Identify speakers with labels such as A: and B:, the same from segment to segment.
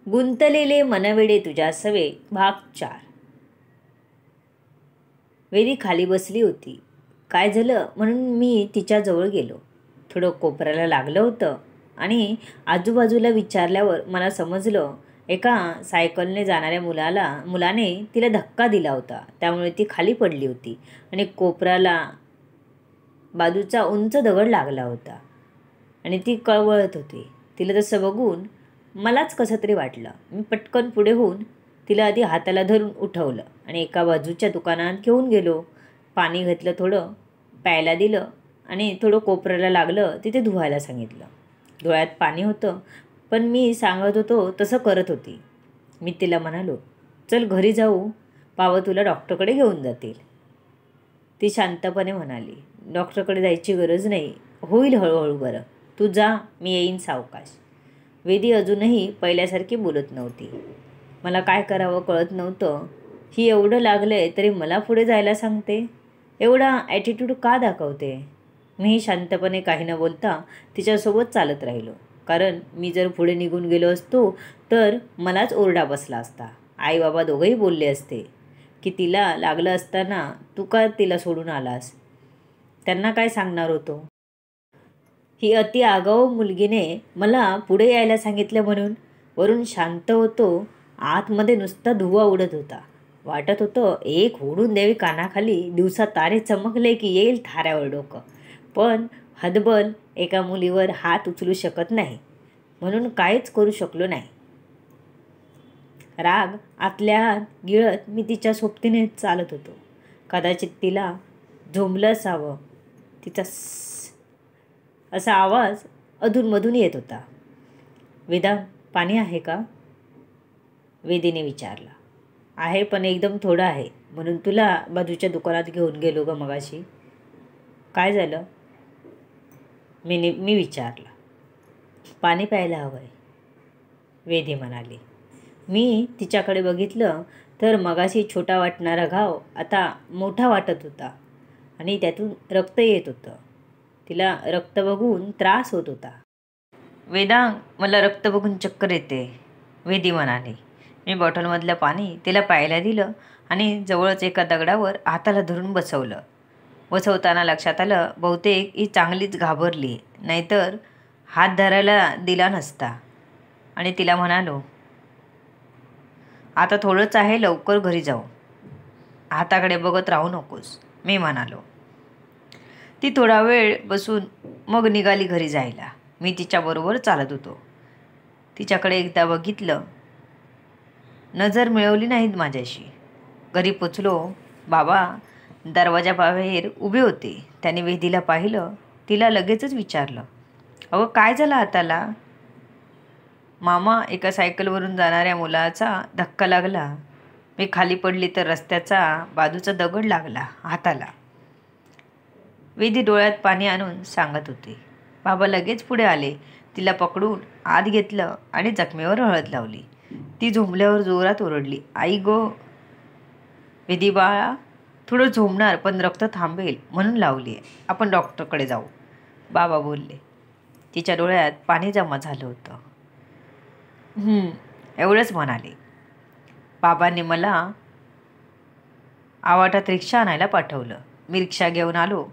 A: गुंतलेले मनवेडे तुझ्या सवे भाग 4. वेदी खाली बसली होती. काय झालं म्हणून मी तिच्याजवळ गेलो. थोडं कोपऱ्याला लागलं होतं आणि आजूबाजूला विचारल्यावर मला समजलं एका सायकलने जाणाऱ्या मुलाने तिला धक्का दिला होता. त्यामुळे ती खाली पडली होती आणि कोपऱ्याला बाजूचा उंच दगड लागला होता आणि ती कळवळत होती. तिला तसं बघून मलाच कसं तरी वाटलं. मी पटकन पुढे होऊन तिला आधी हाताला धरून उठवलं आणि एका बाजूच्या दुकानात घेऊन गेलो. पाणी घेतलं, थोडं प्यायला दिलं आणि थोडं कोपऱ्याला लागलं तिथे धुवायला सांगितलं. डोळ्यात पाणी होतं, पण मी सांगत होतो तसं करत होती. मी तिला म्हणालो, चल घरी जाऊ, बाबा तुला डॉक्टरकडे घेऊन जातील. ती शांतपणे म्हणाली, डॉक्टरकडे जायची गरज नाही, होईल हळूहळू बरं, तू जा, मी येईन सावकाश. वेदी अजूनही पहिल्यासारखी बोलत नव्हती. मला काय करावं कळत नव्हतं. ही एवढं लागलंय तरी मला पुढे जायला सांगते, एवढा ॲटिट्यूड का दाखवते. मीही शांतपणे काही न बोलता तिच्यासोबत चालत राहिलो. कारण मी जर पुढे निघून गेलो असतो तर मलाच ओरडा बसला असता. आई बाबा दोघंही बोलले असते की तिला लागलं असताना तू का तिला सोडून आलास. त्यांना काय सांगणार होतो. ही अति आगाऊ मुलगीने मला पुढे यायला सांगितलं म्हणून. वरून शांत होतो, आतमध्ये नुसता धुवा उडत होता. वाटत होतं एक ओढून द्यावी कानाखाली, दिवसा तारे चमकले की येईल थाऱ्यावर डोकं. पण हतबल एका मुलीवर हात उचलू शकत नाही म्हणून काहीच करू शकलो नाही. राग आतल्या आत गिळत मी तिच्या सोबतीने चालत होतो. कदाचित तिला झोंबलं असावं. तिचा असा आवाज अधूनमधून येत होता. वेदा, पाणी आहे का, वेदीने विचारला. आहे, पण एकदम थोडं आहे, म्हणून तुला बाजूच्या दुकानात घेऊन गेलो ग मगाशी. काय झालं, मी विचारलं. पाणी प्यायला हवं आहे, वेदी म्हणाली. मी तिच्याकडे बघितलं तर मगाशी छोटा वाटणारा घाव आता मोठा वाटत होता आणि त्यातून रक्त येत होतं. तिला रक्त बघून त्रास होत होता. वेदांग, मला रक्त बघून चक्कर येते, वेदी म्हणाली. मी बॉटलमधलं पाणी तिला प्यायला दिलं आणि जवळच एका दगडावर हाताला धरून बसवलं. बसवताना लक्षात आलं बहुतेक ही चांगलीच घाबरली, नाहीतर हात धरायला दिला नसता. आणि तिला म्हणालो, आता थोडंच आहे, लवकर घरी जाऊ, हाताकडे बघत राहू नकोस, मी म्हणालो. ती थोडा वेळ बसून मग निघाली घरी जायला. मी तिच्याबरोबर चालत होतो. तिच्याकडे एकदा बघितलं, नजर मिळवली नाहीत माझ्याशी. घरी पोचलो. बाबा दरवाजाबाहेर उभे होते. त्याने वेदीला पाहिलं. तिला लगेचच विचारलं, अगं काय झालं हाताला. मामा, एका सायकलवरून जाणाऱ्या मुलाचा धक्का लागला. मी खाली पडली तर रस्त्याचा बाजूचा दगड लागला हाताला, वेदी डोळ्यात पाणी आणून सांगत होते. बाबा लगेच पुढे आले. तिला पकडून आत घेतलं आणि जखमेवर हळद लावली. ती झोंबल्यावर जोरात ओरडली, आई गो. वेदी, बाळा, थोडं झोंबणार पण रक्त थांबेल म्हणून लावली आहे, आपण डॉक्टरकडे जाऊ, बाबा बोलले. तिच्या डोळ्यात पाणी जमा झालं होतं. एवढंच म्हणाले. बाबांनी मला आवाटात रिक्षा आणायला पाठवलं. मी रिक्षा घेऊन आलो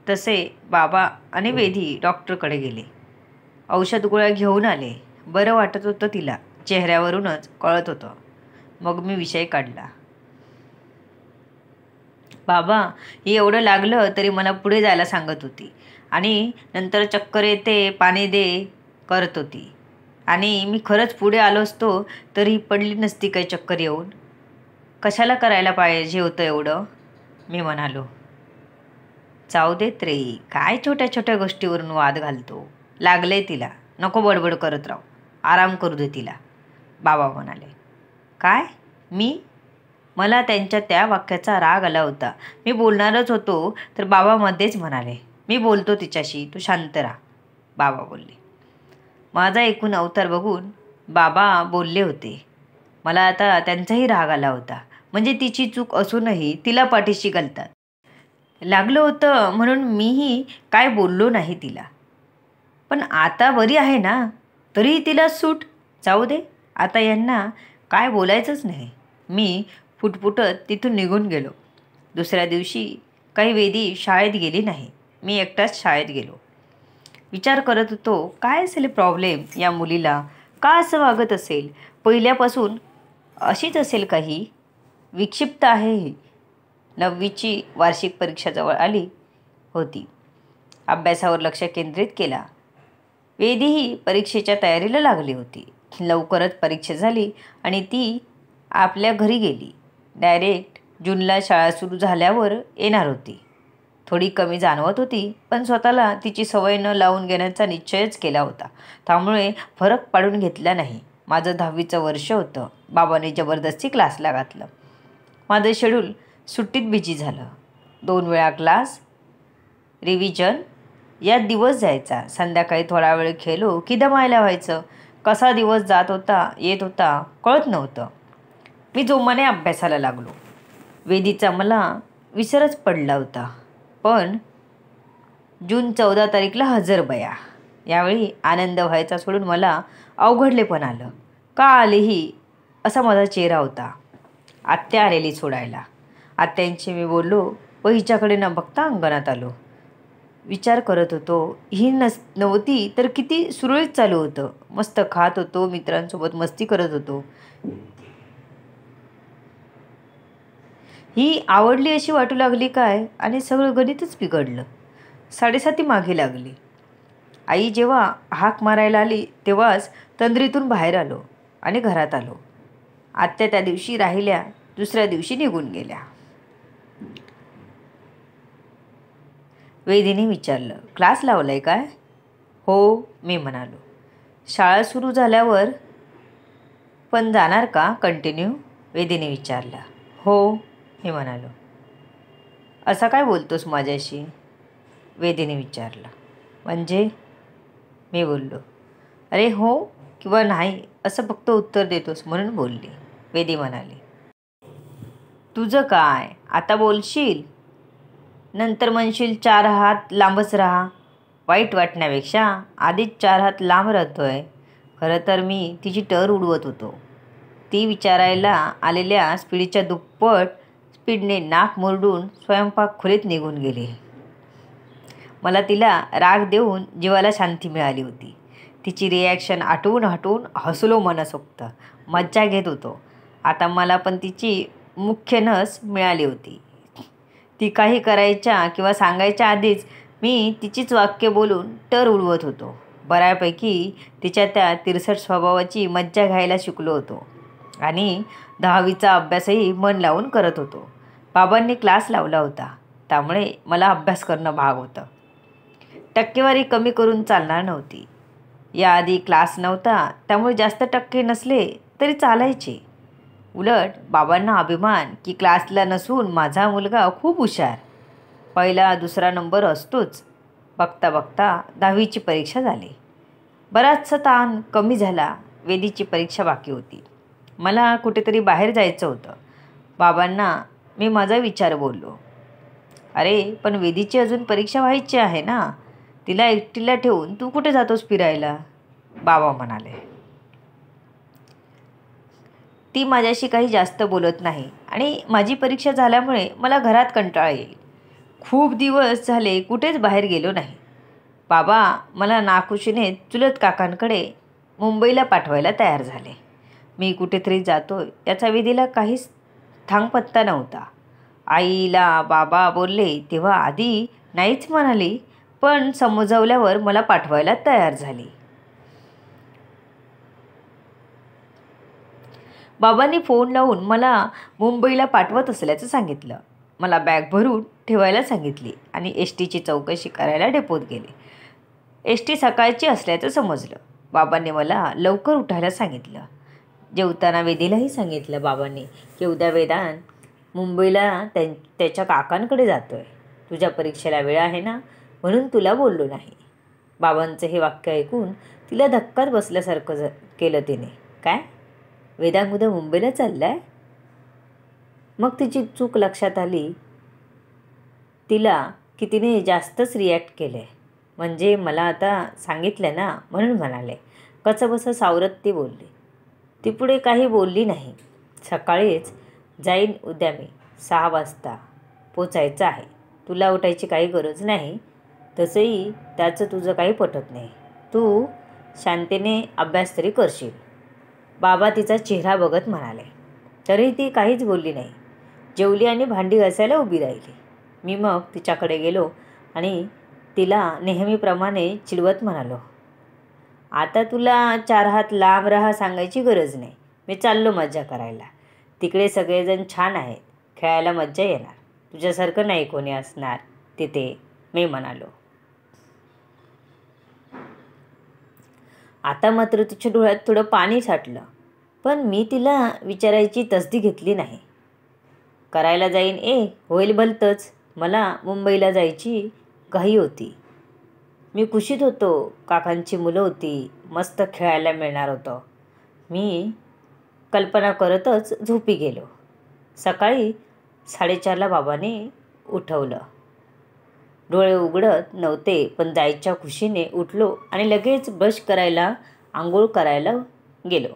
A: तसे बाबा आणि वेदी डॉक्टरकडे गेले. औषध गोळ्या घेऊन आले. बरं वाटत होतं तिला, चेहऱ्यावरूनच कळत होतं. मग मी विषय काढला. बाबा, ही एवढं लागलं तरी मला पुढे जायला सांगत होती आणि नंतर चक्कर येते, पाणी दे करत होती. आणि मी खरंच पुढे आलो असतो तरी पडली नसती काही चक्कर येऊन. कशाला करायला पाहिजे होतं एवढं, मी म्हणालो. जाऊ देत रे, काय छोट्या छोट्या गोष्टीवरून वाद घालतो. लागले तिला, नको बडबड करत राहू, आराम करू दे तिला, बाबा म्हणाले. काय, मला त्यांच्या त्या वाक्याचा राग आला होता. मी बोलणारच होतो तर बाबा मध्येच म्हणाले, मी बोलतो तिच्याशी, तू शांत राहा, बाबा बोलले. माझा एकूण अवतार बघून बाबा बोलले होते. मला आता त्यांचाही राग आला होता. म्हणजे तिची चूक असूनही तिला पाठीशी घालतात. लागलं होतं म्हणून मीही काय बोललो नाही तिला. पण आता बरी आहे ना, तरीही तिला सूट, जाऊ दे, आता यांना काय बोलायचंच नाही. मी फुटफुटत तिथून निघून गेलो. दुसऱ्या दिवशी काही वेदी शाळेत गेली नाही. मी एकटाच शाळेत गेलो. विचार करत होतो, काय असेल प्रॉब्लेम या मुलीला, का असं वागत असेल? पहिल्यापासून अशीच असेल काही? विक्षिप्त आहे ही. 9वीची वार्षिक परीक्षा जवळ आली होती. अभ्यासावर लक्ष केंद्रित केला. वेदीही परीक्षेच्या तयारीला लागली होती. लवकरच परीक्षा झाली आणि ती आपल्या घरी गेली. डायरेक्ट जूनला शाळा सुरू झाल्यावर येणार होती. थोडी कमी जाणवत होती, पण स्वतःला तिची सवय न लावून घेण्याचा निश्चयच केला होता. त्यामुळे फरक पाडून घेतला नाही. माझं 10वीचं वर्ष होतं. बाबांनी जबरदस्ती क्लासला घातलं. माझं शेड्यूल सुट्टीत बिझी झालं. 2 वेळा क्लास, रिव्हिजन यात दिवस जायचा. संध्याकाळी थोडा वेळ खेळलो की दमायला व्हायचं. कसा दिवस जात होता येत होता कळत नव्हतं. मी जोमाने अभ्यासाला लागलो. वेदीचा मला विसरच पडला होता. पण जून 14 तारीखला हजर बया. यावेळी आनंद व्हायचा सोडून मला अवघडलेपण आलं. का आलेही असा माझा चेहरा होता. आत्या आलेली सोडायला. आत्यांशी मी बोललो व हिच्याकडे न बघता अंगणात आलो. विचार करत होतो, ही नव्हती तर किती सुरळीत चालू होतं. मस्त खात होतो, मित्रांसोबत मस्ती करत होतो. ही आवडली अशी वाटू लागली काय, आणि सगळं गणितच बिघडलं. 7:30 मागे लागली. आई जेव्हा हाक मारायला आली तेव्हाच तंद्रीतून बाहेर आलो आणि घरात आलो. आत्या त्या दिवशी राहिल्या, दुसऱ्या दिवशी निघून गेल्या. वेदीने विचारलं, क्लास लावलाय काय? हो, मी म्हणालो. शाळा सुरू झाल्यावर पण जाणार का कंटिन्यू? वेदीने विचारलं. हो, मी म्हणालो. असा काय बोलतोस माझ्याशी? वेदीने विचारलं. म्हणजे? मी बोललो. अरे हो किंवा नाही असं फक्त उत्तर देतोस म्हणून बोलली. वेदी म्हणाली. तुझं काय, आता बोलशील, नंतर म्हणशील 4 हात लांबच राहा. वाईट वाटण्यापेक्षा आधीच 4 हात लांब राहतोय. खरं तर मी तिची टर उडवत होतो. ती विचारायला आलेल्या स्पीडच्या दुप्पट स्पीडने नाक मुरडून स्वयंपाक खोलीत निघून गेली. मला तिला राग देऊन जीवाला शांती मिळाली होती. तिची रिॲक्शन आठवून हसलो मनसोक्त. मज्जा घेत होतो. आता मला पण तिची मुख्य नस मिळाली होती. ती काही करायच्या किंवा सांगायच्या आधीच मी तिचीच वाक्य बोलून टर उडवत होतो. बऱ्यापैकी तिच्या त्या तिरसट स्वभावाची मज्जा घ्यायला शिकलो होतो आणि 10वीचा अभ्यासही मन लावून करत होतो. बाबांनी क्लास लावला होता, त्यामुळे मला अभ्यास करणं भाग होतं. टक्केवारी कमी करून चालणार नव्हती. याआधी क्लास नव्हता, त्यामुळे जास्त टक्के नसले तरी चालायचे. उलट बाबांना अभिमान की क्लासला नसून माझा मुलगा खूप हुशार. पहिला दुसरा नंबर असतोच. बघता बघता 10वीची परीक्षा झाली. बराचसा ताण कमी झाला. वेदीची परीक्षा बाकी होती. मला कुठेतरी बाहेर जायचं होतं. बाबांना मी माझा विचार बोललो. अरे पण वेदीची अजून परीक्षा व्हायची आहे ना, तिला एकटीला ठेवून तू कुठे जातोस फिरायला? बाबा म्हणाले. ती माझ्याशी काही जास्त बोलत नाही आणि माझी परीक्षा झाल्यामुळे मला घरात कंटाळा येईल. खूप दिवस झाले कुठेच बाहेर गेलो नाही. बाबा मला नाखुशीने चुलत काकांकडे मुंबईला पाठवायला तयार झाले. मी कुठेतरी जातोय याचा वेदीला काहीच थांगपत्ता नव्हता. आईला बाबा बोलले तेव्हा आधी नाहीच म्हणाली, पण समजावल्यावर मला पाठवायला तयार झाली. बाबांनी फोन लावून मला मुंबईला पाठवत असल्याचं सांगितलं. मला बॅग भरून ठेवायला सांगितली आणि एसटीची चौकशी करायला डेपोत गेले. एसटी सकाळची असल्याचं समजलं. बाबांनी मला लवकर उठायला सांगितलं. जेवताना वेदीलाही सांगितलं बाबांनी की उद्या वेदांत मुंबईला त्याच्या काकांकडे जातोय. तुझ्या परीक्षेला वेळ आहे ना, म्हणून तुला बोललो नाही. बाबांचं हे वाक्य ऐकून तिला धक्काच बसल्यासारखं केलं तिने. काय, वेदांत उद्या मुंबईला चाललाय? मग तिची चूक लक्षात आली. तिला की तिने जास्तच रिॲक्ट केलं आहे. म्हणजे मला आता सांगितलं ना म्हणून म्हणाले. कचबसं सावरत ती बोलली. ती पुढे काही बोलली नाही. सकाळीच जाईन उद्या मी 6 वाजता पोचायचं आहे. तुला उठायची काही गरज नाही. तसंही त्याचं तुझं काही पटत नाही. तू शांतीने अभ्यास तरी करशील. बाबा तिचा चेहरा बघत म्हणाले. तरीही ती काहीच बोलली नाही. जेवली आणि भांडी घासायला उभी राहिली. मी मग तिच्याकडे गेलो आणि तिला नेहमीप्रमाणे चिडवत म्हणालो, आता तुला 4 हात लांब राहा सांगायची गरज नाही. मी चाललो मज्जा करायला. तिकडे सगळेजण छान आहेत. खेळायला मज्जा येणार. तुझ्यासारखं नाही कोणी असणार तिथे, मी म्हणालो. आता मात्र तिच्या डोळ्यात थोडं पाणी साठलं. पण मी तिला विचारायची तसदी घेतली नाही. करायला जाईन होईल भलतंच. मला मुंबईला जायची घाई होती. मी खुशीत होतो. काकांची मुलं होती. मस्त खेळायला मिळणार होतं. मी कल्पना करतच झोपी गेलो. सकाळी 4:30ला बाबाने उठवलं. डोळे उघडत नव्हते, पण जायच्या खुशीने उठलो आणि लगेच ब्रश करायला, आंघोळ करायला गेलो.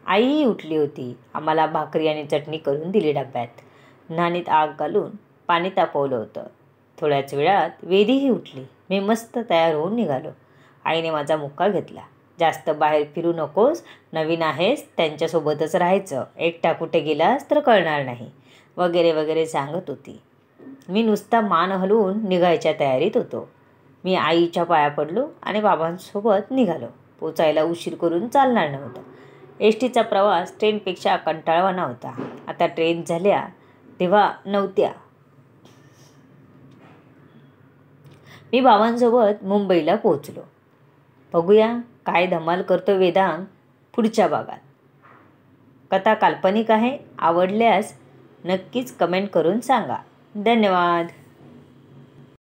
A: आईही उठली होती. आम्हाला भाकरी आणि चटणी करून दिली डब्यात. न्हाणीत आग घालून पाणी तापवलं होतं. थोड्याच वेळात वेदीही उठली. मी मस्त तयार होऊन निघालो. आईने माझा मुक्का घेतला. जास्त बाहेर फिरू नकोस, नवीन आहेस, त्यांच्यासोबतच राहायचं, एकटा कुठे गेलास तर कळणार नाही, वगैरे वगैरे सांगत होती. मी नुसता मान हलवून निघायच्या तयारीत होतो. मी आईच्या पाया पडलो आणि बाबांसोबत निघालो. पोचायला उशीर करून चालणार नव्हतं. एसटीचा प्रवास ट्रेनपेक्षा कंटाळवाणा होता. आता ट्रेन झाल्या तेव्हा नव्हत्या. मी बाबांसोबत मुंबईला पोहोचलो. बघूया काय धमाल करतो वेदांग पुढच्या भागात. कथा काल्पनिक आहे. आवडल्यास नक्कीच कमेंट करून सांगा. धन्यवाद.